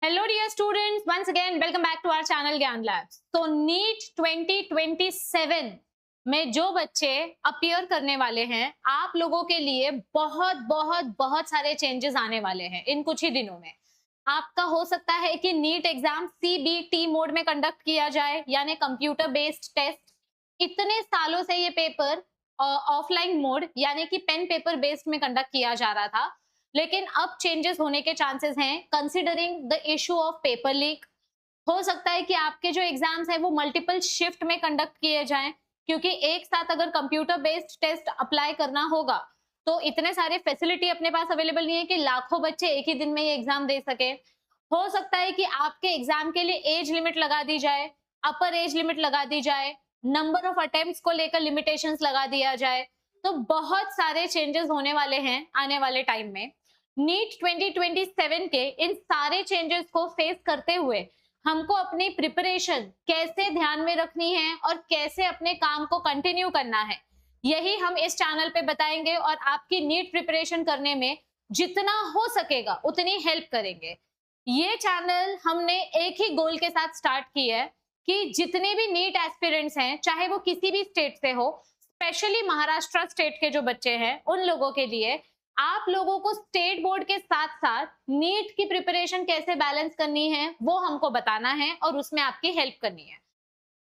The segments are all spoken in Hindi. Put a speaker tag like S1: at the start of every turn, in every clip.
S1: Hello dear students, once again welcome back to our channel Gyan labs. तो नीट 2027 में जो बच्चे अपीयर करने वाले हैं, आप लोगों के लिए बहुत बहुत बहुत सारे चेंजेस आने वाले हैं इन कुछ ही दिनों में। आपका हो सकता है कि नीट एग्जाम सीबीटी मोड में कंडक्ट किया जाए, यानी कंप्यूटर बेस्ड टेस्ट। इतने सालों से ये पेपर ऑफलाइन मोड यानी कि पेन पेपर बेस्ड में कंडक्ट किया जा रहा था, लेकिन अब चेंजेस होने के चांसेस हैं considering the issue of paper leak. हो सकता है कि आपके जो एग्जाम्स हैं वो मल्टीपल शिफ्ट में कंडक्ट किए जाएं, क्योंकि एक साथ अगर कंप्यूटर बेस्ड टेस्ट अप्लाई करना होगा तो इतने सारे फैसिलिटी अपने पास अवेलेबल नहीं है कि लाखों बच्चे एक ही दिन में ये एग्जाम दे सके। हो सकता है कि आपके एग्जाम के लिए एज लिमिट लगा दी जाए, अपर एज लिमिट लगा दी जाए, नंबर ऑफ अटेम्प्ट्स को लेकर लिमिटेशंस लगा दिया जाए। तो बहुत सारे चेंजेस होने वाले हैं आने वाले टाइम में। नीट 2027 के इन सारे चेंजेस को फेस करते हुए हमको अपनी प्रिपरेशन कैसे ध्यान में रखनी है और कैसे अपने काम को कंटिन्यू करना है, यही हम इस चैनल पे बताएंगे और आपकी नीट प्रिपरेशन करने में जितना हो सकेगा उतनी हेल्प करेंगे। ये चैनल हमने एक ही गोल के साथ स्टार्ट की है कि जितने भी नीट एस्पिरेंट्स हैं, चाहे वो किसी भी स्टेट से हो, स्पेशली महाराष्ट्र स्टेट के जो बच्चे हैं, उन लोगों के लिए आप लोगों को स्टेट बोर्ड के साथ साथ नीट की प्रिपरेशन कैसे बैलेंस करनी है वो हमको बताना है और उसमें आपकी हेल्प करनी है।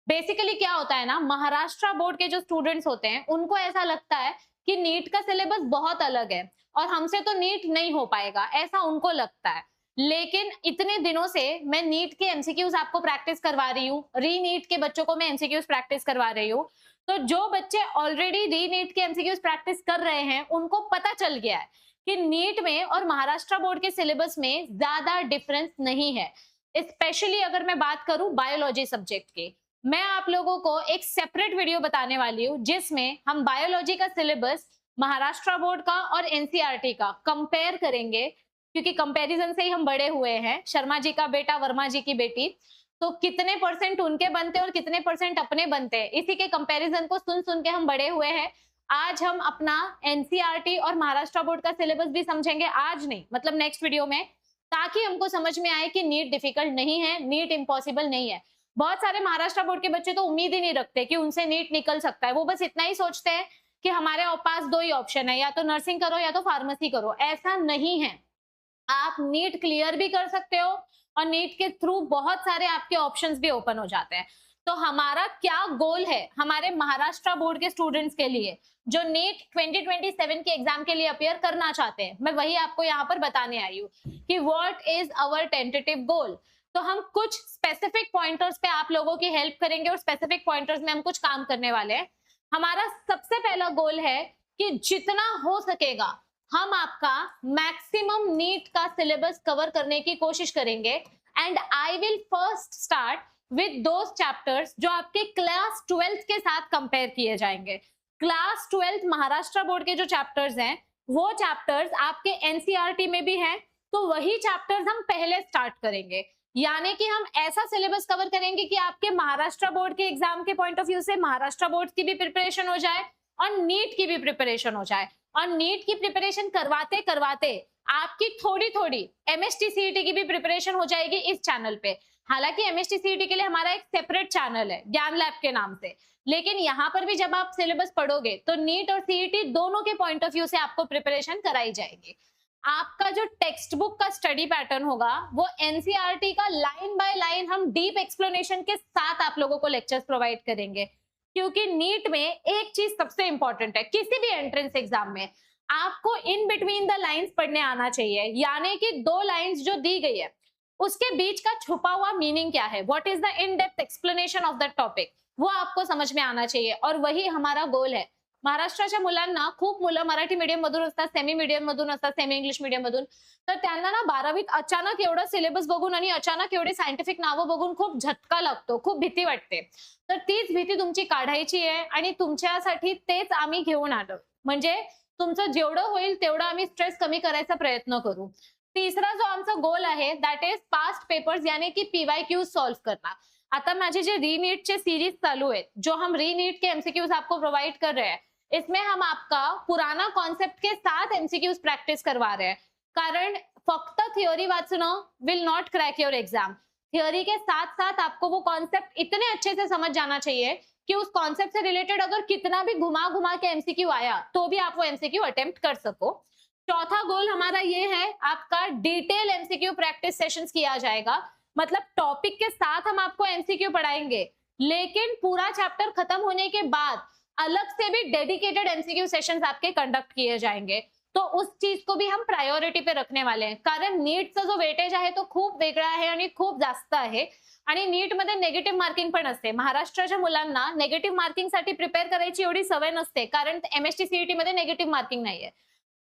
S1: बेसिकली क्या होता है ना, महाराष्ट्र बोर्ड के जो स्टूडेंट्स होते हैं उनको ऐसा लगता है कि नीट का सिलेबस बहुत अलग है और हमसे तो नीट नहीं हो पाएगा, ऐसा उनको लगता है। लेकिन इतने दिनों से मैं नीट के एमसीक्यूज आपको प्रैक्टिस करवा रही हूँ, री नीट के बच्चों को मैं एमसीक्यूज प्रैक्टिस करवा रही हूँ। तो जो बच्चे ऑलरेडी री नीट के एमसीक्यूज प्रैक्टिस कर रहे हैं उनको पता चल गया है कि नीट में और महाराष्ट्र बोर्ड के सिलेबस में ज्यादा डिफरेंस नहीं है। स्पेशली अगर मैं बात करूं बायोलॉजी सब्जेक्ट की, मैं आप लोगों को एक सेपरेट वीडियो बताने वाली हूँ जिसमें हम बायोलॉजी का सिलेबस महाराष्ट्र बोर्ड का और एनसीईआरटी का कंपेयर करेंगे, क्योंकि कंपैरिजन से ही हम बड़े हुए हैं। शर्मा जी का बेटा, वर्मा जी की बेटी, तो कितने परसेंट उनके बनते हैं और कितने परसेंट अपने बनते हैं, इसी के कंपैरिजन को सुन सुन के हम बड़े हुए हैं। आज हम अपना एनसीईआरटी और महाराष्ट्र बोर्ड का सिलेबस भी समझेंगे, आज नहीं मतलब नेक्स्ट वीडियो में, ताकि हमको समझ में आए कि नीट डिफिकल्ट नहीं है, नीट इम्पॉसिबल नहीं है। बहुत सारे महाराष्ट्र बोर्ड के बच्चे तो उम्मीद ही नहीं रखते कि उनसे नीट निकल सकता है, वो बस इतना ही सोचते हैं कि हमारे पास दो ही ऑप्शन है, या तो नर्सिंग करो या तो फार्मेसी करो। ऐसा नहीं है, आप नीट क्लियर भी कर सकते हो और नीट के थ्रू बहुत सारे आपके ऑप्शंस भी ओपन हो जाते हैं। तो हमारा क्या गोल है हमारे महाराष्ट्र बोर्ड के स्टूडेंट्स के लिए जो नीट 2027 के एग्जाम के लिए अपियर करना चाहते हैं, मैं वही आपको यहाँ पर बताने आई हूँ कि व्हाट इज आवर टेंटेटिव गोल। तो हम कुछ स्पेसिफिक पॉइंटर्स पे आप लोगों की हेल्प करेंगे और स्पेसिफिक पॉइंटर्स में हम कुछ काम करने वाले हैं। हमारा सबसे पहला गोल है कि जितना हो सकेगा हम आपका मैक्सिमम नीट का सिलेबस कवर करने की कोशिश करेंगे। And I will first start with those chapters जो आपके क्लास 12th के साथ कंपेयर किए जाएंगे। क्लास 12th महाराष्ट्र बोर्ड के जो चैप्टर्स हैं वो चैप्टर्स आपके एनसीईआरटी में भी हैं, तो वही चैप्टर्स हम पहले स्टार्ट करेंगे। यानी कि हम ऐसा सिलेबस कवर करेंगे कि आपके महाराष्ट्र बोर्ड के एग्जाम के पॉइंट ऑफ व्यू से महाराष्ट्र बोर्ड की भी प्रिपरेशन हो जाए और नीट की भी प्रिपरेशन हो जाए। और नीट की प्रिपरेशन करवाते करवाते आपकी थोड़ी थोड़ी एमएसटी सीईटी की भी प्रिपरेशन हो जाएगी इस चैनल पे। हालांकि एमएसटी सीईटी के लिए हमारा एक सेपरेट चैनल है ज्ञान लैब के नाम से, लेकिन यहाँ पर भी जब आप सिलेबस पढ़ोगे तो नीट और सीईटी दोनों के पॉइंट ऑफ व्यू से आपको प्रिपरेशन कराई जाएगी। आपका जो टेक्स्ट बुक का स्टडी पैटर्न होगा वो एनसीईआरटी का लाइन बाय लाइन हम डीप एक्सप्लेनेशन के साथ आप लोगों को लेक्चर्स प्रोवाइड करेंगे, क्योंकि नीट में एक चीज सबसे इंपॉर्टेंट है, किसी भी एंट्रेंस एग्जाम में आपको इन बिटवीन द लाइंस पढ़ने आना चाहिए। यानी कि दो लाइंस जो दी गई है उसके बीच का छुपा हुआ मीनिंग क्या है, what is the in depth explanation of that topic, वो आपको समझ में आना चाहिए और वही हमारा गोल है। महाराष्ट्राच्या मुलांना खूप मुलं मराठी मीडियम मधून असतात, सेमी मीडियम मधून असतात, सेमी इंग्लिश मीडियम मधून, तर त्यांना ना 12वीत अचानक एवढा सिलेबस बघून आणि अचानक एवढे सायंटिफिक नावं बघून खूप झटका लागतो, खूप भीती वाटते। तर तीच भीती तुमची काढायची आहे आणि तुमच्यासाठी तेच आम्ही घेऊन आलो, म्हणजे तुमचं जेवढं होईल तेवढं आम्ही स्ट्रेस कमी करायचा प्रयत्न करू। तीसरा जो आमचा गोल आहे दॅट इज पास्ट पेपर्स यानी कि पीवायक्यूज सॉल्व करना। आता माझे जे री नीट चे सीरीज चालू है, जो हम री नीट के एमसीक्यूज आपको प्रोवाइड कर रहे हैं, इसमें हम आपका पुराना कॉन्सेप्ट के साथ एमसीक्यूज प्रैक्टिस करवा रहे हैं। कारण फक्त थियोरी वाचणं will not crack your exam. Theory के साथ साथ आपको वो कॉन्सेप्ट इतने अच्छे से समझ जाना चाहिए कि उस कॉन्सेप्ट से रिलेटेड अगर कितना भी घुमा घुमा के एमसीक्यू आया तो भी आप वो एमसीक्यू अटेम्प्ट कर सको। चौथा गोल हमारा ये है, आपका डिटेल एमसीक्यू प्रैक्टिस सेशंस किया जाएगा। मतलब टॉपिक के साथ हम आपको एमसीक्यू पढ़ाएंगे, लेकिन पूरा चैप्टर खत्म होने के बाद अलग से भी डेडिकेटेड एमसीक्यू सेशंस आपके कंडक्ट किए जाएंगे। तो उस चीज को भी हम प्रायोरिटी पे रखने वाले हैं, कारण नीटचा जो वेटेज आहे तो खूप वेगळा आहे आणि खूप जास्त आहे। आणि नीट मध्ये नेगेटिव्ह मार्किंग पण असते। महाराष्ट्राच्या मुलांना नेगेटिव्ह मार्किंग साठी प्रिपेअर करायची एवढी सवय नसते, कारण एमएसटी सीईटी मध्ये नेगेटिव्ह मार्किंग नाहीये।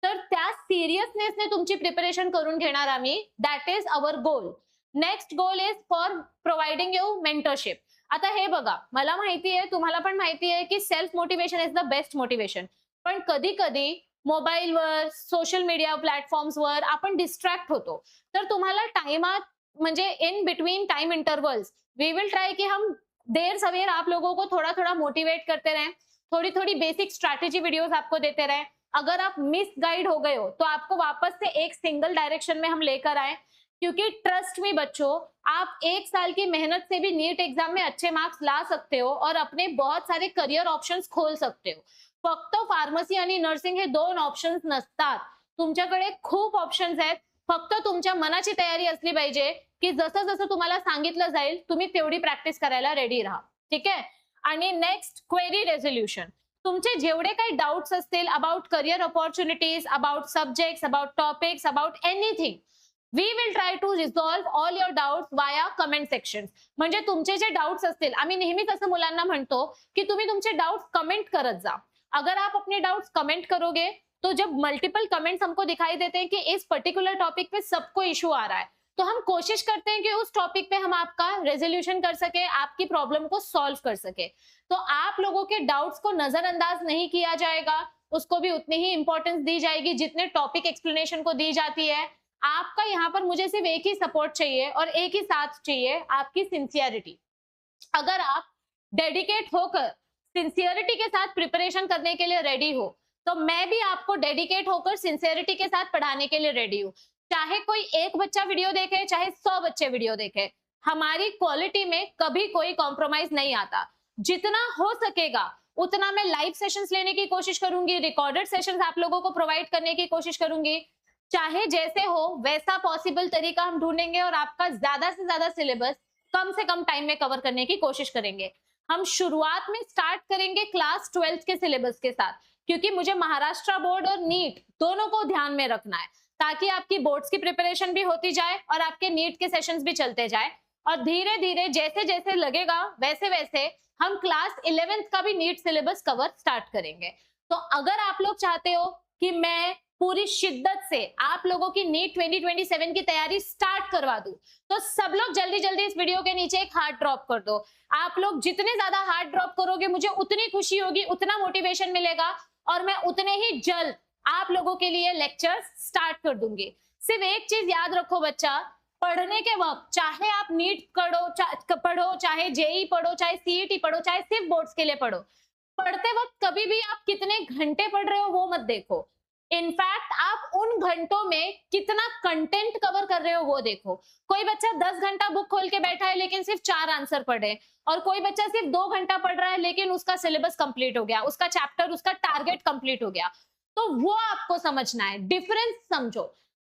S1: तर त्या सिरियसनेसने तुमची प्रिपरेशन करून घेणार आम्ही, that is our goal. Next goal is for providing you mentorship. आता हे बघा, मला माहिती आहे, तुम्हाला पण माहिती आहे की self motivation is the best motivation, पण कधी कधी मोबाईलवर, सोशल मीडिया प्लॅटफॉर्म्सवर आपण डिस्ट्रॅक्ट होतो। तर तुम्हाला टाइमात, म्हणजे in between time intervals we will try कि हम देर सवेर आप लोगों को थोड़ा थोड़ा मोटिवेट करते रहें, थोड़ी थोड़ी बेसिक स्ट्रैटेजी वीडियोस आपको देते रहें। अगर आप मिस गाइड हो गए हो तो आपको वापस से एक सिंगल डायरेक्शन में हम लेकर आए, क्योंकि ट्रस्ट मी बच्चों, आप 1 साल की मेहनत से भी नीट एग्जाम में अच्छे मार्क्स ला सकते हो और अपने बहुत सारे करियर ऑप्शन्स खोल सकते हो। फक्त फार्मसी आणि नर्सिंग हे 2 ऑप्शन्स नसतात, तुमच्याकडे खूप ऑप्शन्स आहेत। फक्त तुमच्या मनाची तयारी असली पाहिजे की जसं जसं तुम्हाला सांगितलं जाईल तुम्ही तेवढी प्रॅक्टिस करायला रेडी राहा, ठीक आहे। आणि नेक्स्ट, क्वेरी रेझोल्युशन। तुमचे जेवढे काही डाउट्स असतील about career opportunities, about subjects, about topics, about anything, we will try to resolve all your doubts via comment section. म्हणजे तुमचे जे डाउट्स असतील, आम्ही नेहमीच असं मुलांना म्हणतो की तुम्ही तुमचे डाउट्स कमेंट करत जा। अगर आप अपने डाउट्स कमेंट करोगे तो जब मल्टीपल कमेंट्स हमको दिखाई देते हैं कि इस पर्टिकुलर टॉपिक पे सबको इशू आ रहा है, तो हम कोशिश करते हैं कि उस टॉपिक पे हम आपका रेजोल्यूशन कर सके, आपकी प्रॉब्लम को सॉल्व कर सके। तो आप लोगों के डाउट्स को नजरअंदाज नहीं किया जाएगा, उसको भी उतनी ही इंपॉर्टेंस दी जाएगी जितने टॉपिक एक्सप्लेनेशन को दी जाती है। आपका यहाँ पर मुझे सिर्फ एक ही सपोर्ट चाहिए और एक ही साथ चाहिए, आपकी सिंसियरिटी। अगर आप डेडिकेट होकर सिंसियरिटी के साथ प्रिपरेशन करने के लिए रेडी हो, तो मैं भी आपको डेडिकेट होकर सिंसियरिटी के साथ पढ़ाने के लिए रेडी हूँ। चाहे कोई एक बच्चा वीडियो देखे, चाहे 100 बच्चे वीडियो देखे, हमारी क्वालिटी में कभी कोई कॉम्प्रोमाइज नहीं आता। जितना हो सकेगा उतना मैं लाइव सेशंस लेने की कोशिश करूंगी, रिकॉर्डेड सेशंस आप लोगों को प्रोवाइड करने की कोशिश करूंगी। चाहे जैसे हो वैसा पॉसिबल तरीका हम ढूंढेंगे और आपका ज्यादा से ज्यादा सिलेबस कम से कम टाइम में कवर करने की कोशिश करेंगे। हम शुरुआत में स्टार्ट करेंगे क्लास 12th के सिलेबस के साथ, क्योंकि मुझे महाराष्ट्र बोर्ड और नीट दोनों को ध्यान में रखना है, ताकि आपकी बोर्ड्स की प्रिपरेशन भी होती जाए और आपके नीट के सेशंस भी चलते जाए। और धीरे धीरे जैसे जैसे लगेगा वैसे वैसे हम क्लास 11th का भी नीट सिलेबस कवर स्टार्ट करेंगे। तो अगर आप लोग चाहते हो कि मैं पूरी शिद्दत से आप लोगों की नीट 2027 की तैयारी स्टार्ट करवा दूं, तो सब लोग जल्दी जल्दी इस वीडियो के नीचे एक हार्ट ड्रॉप कर दो। आप लोग जितने ज्यादा हार्ट ड्रॉप करोगे मुझे उतनी खुशी होगी, उतना मोटिवेशन मिलेगा और मैं उतने ही जल्द आप लोगों के लिए लेक्चर्स स्टार्ट कर दूंगी। सिर्फ एक चीज याद रखो बच्चा, पढ़ने के वक्त चाहे आप नीट पढ़ो, चाहे जेई पढ़ो, चाहे सीईटी पढ़ो, चाहे सिर्फ बोर्ड्स के लिए पढ़ो, पढ़ते वक्त कभी भी आप कितने घंटे पढ़ रहे हो वो मत देखो। इनफैक्ट आप उन घंटों में कितना कंटेंट कवर कर रहे हो वो देखो। कोई बच्चा 10 घंटा बुक खोल के बैठा है लेकिन सिर्फ 4 आंसर पढ़े, और कोई बच्चा सिर्फ 2 घंटा पढ़ रहा है लेकिन उसका सिलेबस कंप्लीट हो गया, उसका चैप्टर, उसका टारगेट कंप्लीट हो गया। तो वो आपको समझना है, डिफरेंस समझो।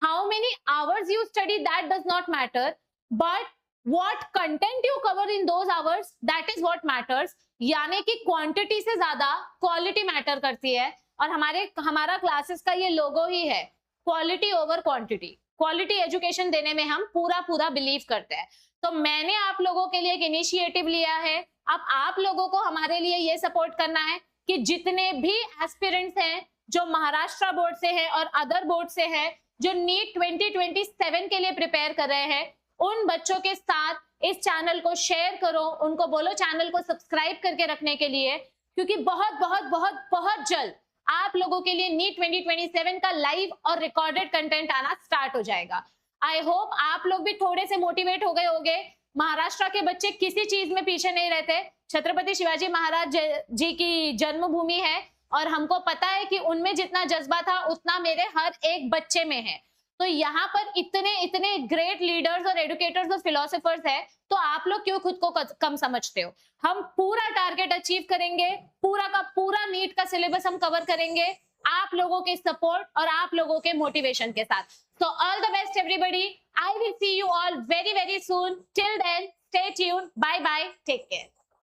S1: How many hours you study that does not matter, but what content you cover in those hours that is what matters. यानी कि क्वांटिटी से ज्यादा क्वालिटी मैटर करती है, और हमारा क्लासेस का ये लोगो ही है, quality over quantity. Quality education देने में हम पूरा बिलीव करते हैं। तो मैंने आप लोगों के लिए एक इनिशिएटिव लिया है। अब आप लोगों को हमारे लिए ये सपोर्ट करना है कि जितने भी एस्पिरेंट्स हैं जो महाराष्ट्र बोर्ड से हैं और अदर बोर्ड से हैं, जो नीट 2027 के लिए प्रिपेयर कर रहे हैं, उन बच्चों के साथ इस चैनल को शेयर करो, उनको बोलो चैनल को सब्सक्राइब करके रखने के लिए, क्योंकि बहुत बहुत बहुत बहुत जल्द आप लोगों के लिए नीट 2027 का लाइव और रिकॉर्डेड कंटेंट आना स्टार्ट हो जाएगा। आई होप आप लोग भी थोड़े से मोटिवेट हो गए होंगे। महाराष्ट्र के बच्चे किसी चीज में पीछे नहीं रहते। छत्रपति शिवाजी महाराज जी की जन्मभूमि है और हमको पता है कि उनमें जितना जज्बा था उतना मेरे हर एक बच्चे में है। तो यहाँ पर इतने इतने ग्रेट लीडर्स और एडुकेटर्स और फिलोसोफर्स है, तो आप लोग क्यों खुद को कम समझते हो? हम पूरा टारगेट अचीव करेंगे, पूरा का पूरा नीट का सिलेबस हम कवर करेंगे आप लोगों के सपोर्ट और आप लोगों के मोटिवेशन के साथ। So all the best everybody. I will see you all very very soon. Till then, stay tuned. Bye bye. Take care.